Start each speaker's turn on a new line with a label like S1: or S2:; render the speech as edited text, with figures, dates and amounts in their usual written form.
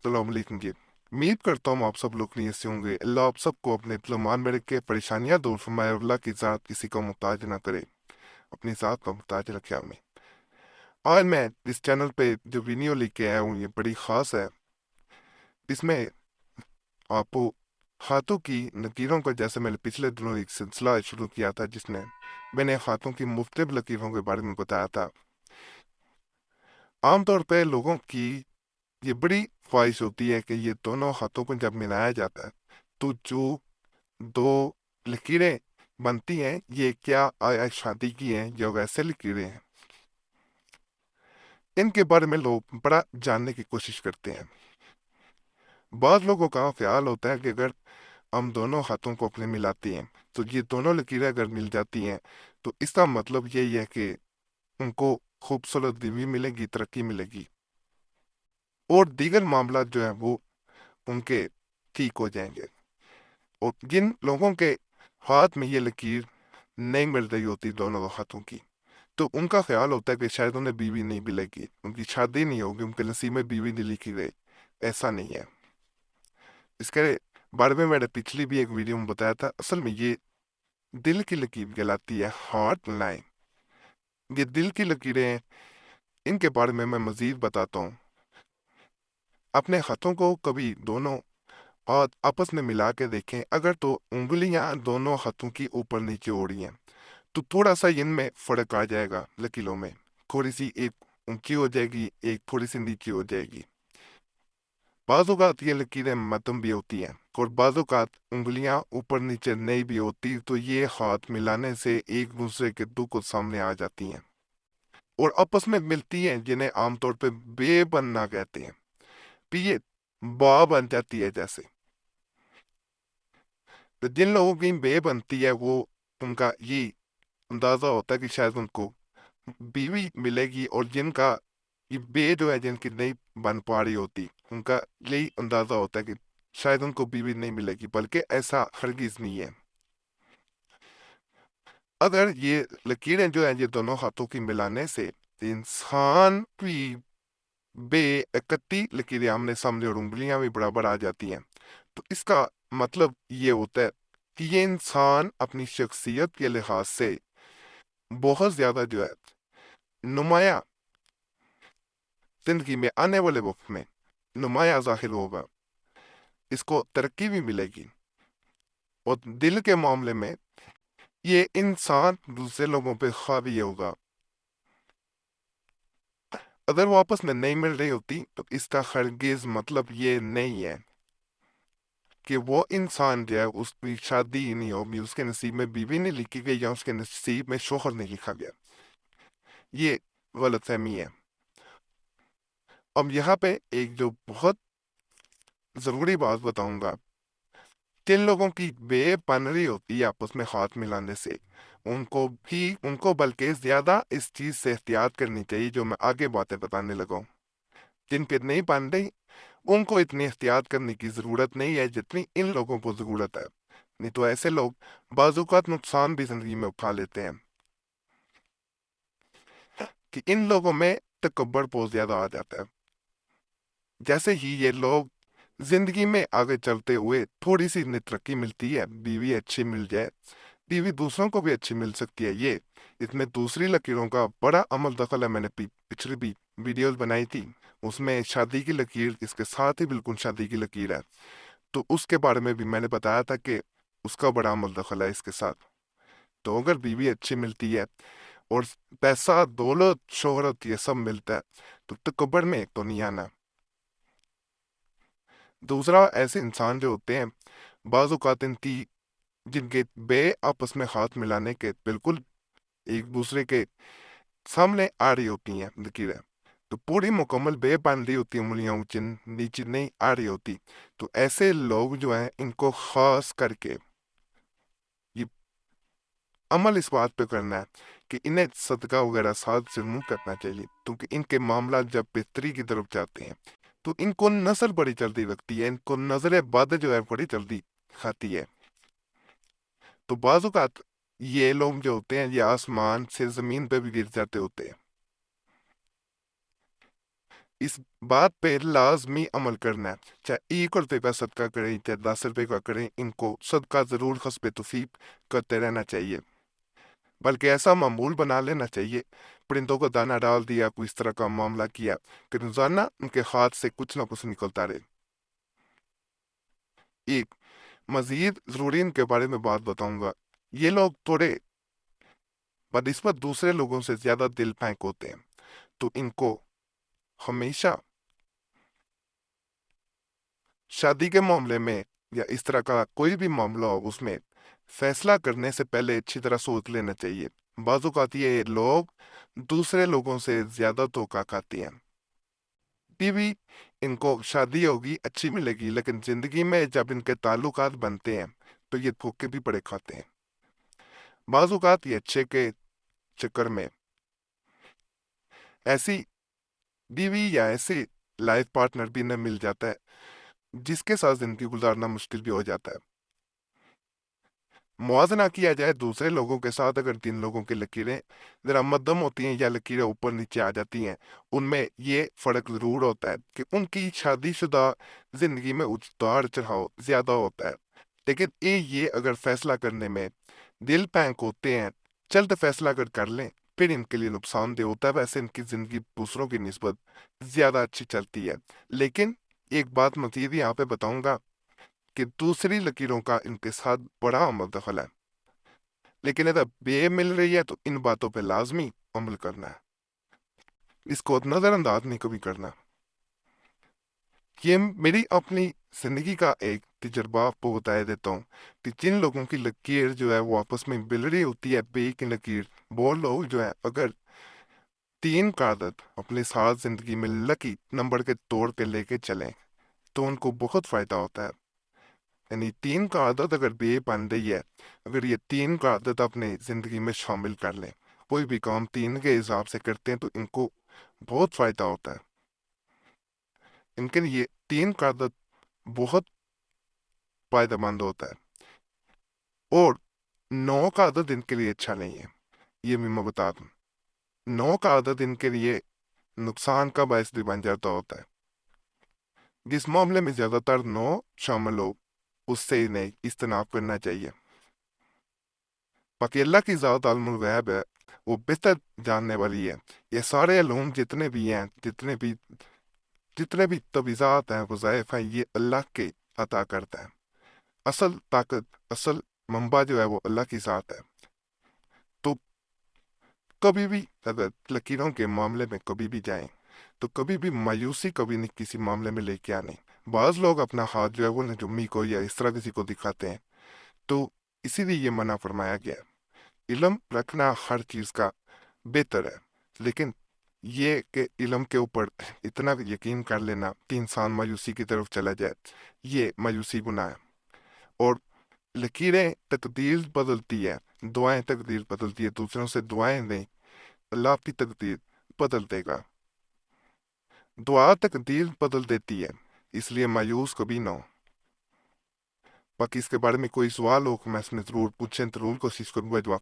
S1: अस्सलाम वालेकुम जी। उम्मीद करता हूँ आप सब लोग नहीं ऐसे होंगे। अल्लाह आप सबको अपने मान में रख के परेशानियां दूर फरमाए। अल्लाह की ज़ात किसी को मुहताज ना करे, अपनी ज़ात को मुहताज रखे हमें। आज मैं इस चैनल पे जो वीडियो लेके आया हूँ ये बड़ी ख़ास है। इसमें आपको हाथों की लकीरों का, जैसे मैंने पिछले दिनों एक सिलसिला शुरू किया था जिसने मैंने हाथों की मुख्तलिफ लकीरों के बारे में बताया था। आमतौर पर लोगों की ये बड़ी ख्वाहिश होती है कि ये दोनों हाथों को जब मिलाया जाता है तो जो दो लकीरें बनती हैं ये क्या आया शादी की हैं या वैसे लकीरें हैं। इनके बारे में लोग बड़ा जानने की कोशिश करते हैं। बाद लोगों का ख्याल होता है कि अगर हम दोनों हाथों को अपने मिलाते हैं तो ये दोनों लकीरें अगर मिल जाती हैं तो इसका मतलब यही है कि उनको खूबसूरत बीवी मिलेगी, तरक्की मिलेगी और दीगर मामला जो है वो उनके ठीक हो जाएंगे। और जिन लोगों के हाथ में ये लकीर नहीं मिल रही होती दोनों हाथों की, तो उनका ख्याल होता है कि शायद उन्हें बीवी नहीं मिलेगी, उनकी शादी नहीं होगी, उनके नसीब में बीवी नहीं लिखी गई। ऐसा नहीं है। इसके बारे में मैंने पिछली भी एक वीडियो में बताया था। असल में ये दिल की लकीर कहलाती है, हार्ट लाइन। ये दिल की लकीरें हैं, इनके बारे में मैं मजीद बताता हूँ। अपने हाथों को कभी दोनों हाथ आपस में मिला के देखें, अगर तो उंगलियां दोनों हाथों की ऊपर नीचे हो रही हैं तो थोड़ा सा इनमें फर्क आ जाएगा। लकीरों में थोड़ी सी एक ऊंची हो जाएगी, एक थोड़ी सी नीची हो जाएगी। बाज़ औक़ात ये लकीरें मध्यम भी होती हैं और बाज़ औक़ात उंगलियां ऊपर नीचे नहीं भी होती, तो ये हाथ मिलाने से एक दूसरे के दुख सामने आ जाती हैं और आपस में मिलती हैं, जिन्हें आमतौर पे बे बनना कहते हैं। भी ये बा बन जाती है जैसे। तो जिन लोगों की बे बनती है वो, उनका ये अंदाजा होता है कि शायद उनको बीवी मिलेगी, और जिनका ये बे जो है, जिनकी नहीं बन पा रही होती, उनका यही अंदाजा होता है कि शायद उनको बीवी नहीं मिलेगी, बल्कि ऐसा हरगिज नहीं है। अगर ये लकीरें जो हैं ये दोनों हाथों की मिलाने से इंसान की बे इकट्ठी लकीरें आमने सामने और उंगलियां भी बराबर आ जाती हैं, तो इसका मतलब ये होता है कि ये इंसान अपनी शख्सियत के लिहाज से बहुत ज्यादा जो है नुमाया, जिंदगी में आने वाले वक्त में नुमाया जाहिर होगा, इसको तरक्की भी मिलेगी। और दिल के मामले में ये इंसान दूसरे लोगों पे हावी होगा। अगर वो आपस में नहीं मिल रही होती तो इसका हरगिज मतलब ये नहीं है कि वो इंसान जो है उसकी शादी ही नहीं होगी, उसके नसीब में बीवी नहीं लिखी गई या उसके नसीब में शोहर नहीं लिखा गया। ये गलतफहमी है। अब यहाँ पे एक जो बहुत जरूरी बात बताऊंगा, जिन लोगों की बे बन रही होती है आपस में हाथ मिलाने से, उनको बल्कि ज्यादा इस चीज से एहतियात करनी चाहिए जो मैं आगे बातें बताने लगा हूं। जिन पे नहीं बन रही उनको इतनी एहतियात करने की जरूरत नहीं है जितनी इन लोगों को जरूरत है। नहीं तो ऐसे लोग बाजूकात नुकसान भी जिंदगी में उठा लेते हैं कि इन लोगों में तकब्बर बहुत ज्यादा आ जाता है। जैसे ही ये लोग जिंदगी में आगे चलते हुए थोड़ी सी इन्हें तरक्की मिलती है, बीवी अच्छी मिल जाए, बीवी दूसरों को भी अच्छी मिल सकती है, ये इसमें दूसरी लकीरों का बड़ा अमल दखल है। मैंने पिछली भी वीडियोस बनाई थी, उसमें शादी की लकीर इसके साथ ही बिल्कुल शादी की लकीर है, तो उसके बारे में भी मैंने बताया था कि उसका बड़ा अमल दखल है इसके साथ। तो अगर बीवी अच्छी मिलती है और पैसा, दौलत, शोहरत ये सब मिलता है तो तकब्बर में एक तो नहीं आना। दूसरा, ऐसे इंसान जो होते हैं बाज़ औक़ात इनकी, जिनके बे आपस में हाथ मिलाने के बिल्कुल एक दूसरे के सामने आ रही होती हैं लकीरें, तो पूरी मुकम्मल बे बन रही होती है, उंगलियां ऊंची नीचे नहीं आ रही होती, तो ऐसे लोग जो हैं इनको खास करके ये अमल इस बात पे करना है कि इन्हें सदका वगैरह साथ से मुंह करना चाहिए, क्योंकि इनके मामला जब बेहतरी की तरफ जाते हैं तो इनको नजर बड़ी जल्दी लगती है, इनको नजर बद जो है बड़ी जल्दी खाती है। तो बाज़ औक़ात ये लोग जो होते हैं ये आसमान से जमीन पे भी गिर जाते होते हैं। اس بات پہ لازمی عمل کرنا ہے، چاہے 1 روپے کا صدقہ کریں چاہے 10 روپے کا کریں، ان کو صدقہ ضرور حسب توفیق کرتے رہنا چاہیے، بلکہ ایسا معمول بنا لینا چاہیے، پرندوں کو دانہ ڈال دیا، کوئی اس طرح کا معاملہ کیا کہ روزانہ ان کے ہاتھ سے کچھ نہ کچھ نکلتا رہے۔ ایک مزید ضروری ان کے بارے میں بات بتاؤں گا، یہ لوگ تھوڑے بنسبت دوسرے لوگوں سے زیادہ دل پھینک ہوتے ہیں، تو ان کو ہمیشہ شادی کے معاملے میں یا اس طرح کا کوئی بھی معاملہ ہو، اس میں فیصلہ کرنے سے پہلے اچھی طرح سوچ لینا چاہیے۔ بعض اوقات یہ لوگ دوسرے لوگوں سے زیادہ دھوکہ کھاتے ہیں، بیوی ان کو شادی ہوگی اچھی ملے گی، لیکن زندگی میں جب ان کے تعلقات بنتے ہیں تو یہ دھوکے بھی بڑے کھاتے ہیں۔ بعض اوقات یہ اچھے کے چکر میں ایسی بیوی یا ایسی لائف پارٹنر بھی نہ مل جاتا ہے جس کے ساتھ زندگی گزارنا مشکل بھی ہو جاتا ہے۔ موازنہ کیا جائے دوسرے لوگوں کے ساتھ، اگر 3 لوگوں کی لکیریں ذرا مدھم ہوتی ہیں یا لکیریں اوپر نیچے آ جاتی ہیں، ان میں یہ فرق ضرور ہوتا ہے کہ ان کی شادی شدہ زندگی میں اتار چڑھاؤ زیادہ ہوتا ہے، لیکن یہ اگر فیصلہ کرنے میں دل پھینک ہوتے ہیں، جلد فیصلہ اگر کر لیں پھر ان کے لیے نقصان دہ ہوتا ہے۔ ویسے ان کی زندگی دوسروں کی نسبت زیادہ اچھی چلتی ہے، لیکن ایک بات مزید یہاں پہ بتاؤں گا کہ دوسری لکیروں کا ان کے ساتھ بڑا عمل دخل ہے، لیکن اگر بے مل رہی ہے تو ان باتوں پہ لازمی عمل کرنا ہے، اس کو نظر انداز نہیں کبھی کرنا۔ یہ میری اپنی زندگی کا ایک تجربہ آپ کو بتا دیتا ہوں کہ جن لوگوں کی لکیر جو ہے وہ آپس میں مل رہی ہوتی ہے، بے کی لکیر، وہ لوگ جو ہے اگر 3 کا عدد اپنے ساتھ زندگی میں لکی نمبر کے طور پہ لے کے چلیں تو ان کو بہت فائدہ ہوتا ہے۔ یعنی 3 کا عدد اگر بے بن رہی ہے، اگر یہ 3 کا عدد اپنے زندگی میں شامل کر لیں، کوئی بھی کام 3 کے حساب سے کرتے ہیں تو ان کو بہت فائدہ ہوتا ہے۔ لیکن یہ 3 کا عدد بہت فائدہ مند ہوتا ہے، اور 9 کا عدد ان کے لیے اچھا نہیں ہے، یہ بھی میں بتا دوں۔ 9 کا عدد ان کے لیے نقصان کا باعث بھی بن جاتا ہوتا ہے۔ جس معاملے میں زیادہ تر 9 شامل ہو اس سے انہیں اجتناب کرنا چاہیے۔ باقی اللہ کی ذات عالم الغیب ہے، وہ بہتر جاننے والی ہے۔ یہ سارے علوم جتنے بھی ہیں، جتنے بھی تفیضات ہیں، وظائف ہیں، یہ اللہ کے عطا کرتا ہے۔ اصل طاقت، اصل منبع جو ہے وہ اللہ کی ذات ہے۔ تو کبھی بھی اگر لکیروں کے معاملے میں کبھی بھی جائیں تو کبھی بھی مایوسی کبھی نہیں کسی معاملے میں لے کے آنے۔ بعض لوگ اپنا ہاتھ جو ہے وہ نجومی کو یا اس طرح کسی کو دکھاتے ہیں، تو اسی لیے یہ منع فرمایا گیا ہے۔ علم رکھنا ہر چیز کا بہتر ہے، لیکن یہ کہ علم کے اوپر اتنا یقین کر لینا کہ انسان مایوسی کی طرف چلا جائے، یہ مایوسی گناہ ہے۔ اور لکیریں تقدیر بدلتی ہے، دعائیں تقدیر بدلتی ہے، دوسروں سے دعائیں دیں، اللہ آپ کی تقدیر بدل دے گا۔ دعا تقدیر بدل دیتی ہے، اس لیے مایوس کبھی نہ ہو۔ باقی اس کے بارے میں کوئی سوال ہو میں اس میں ضرور پوچھیں، ضرور کوشش کروں گا جواب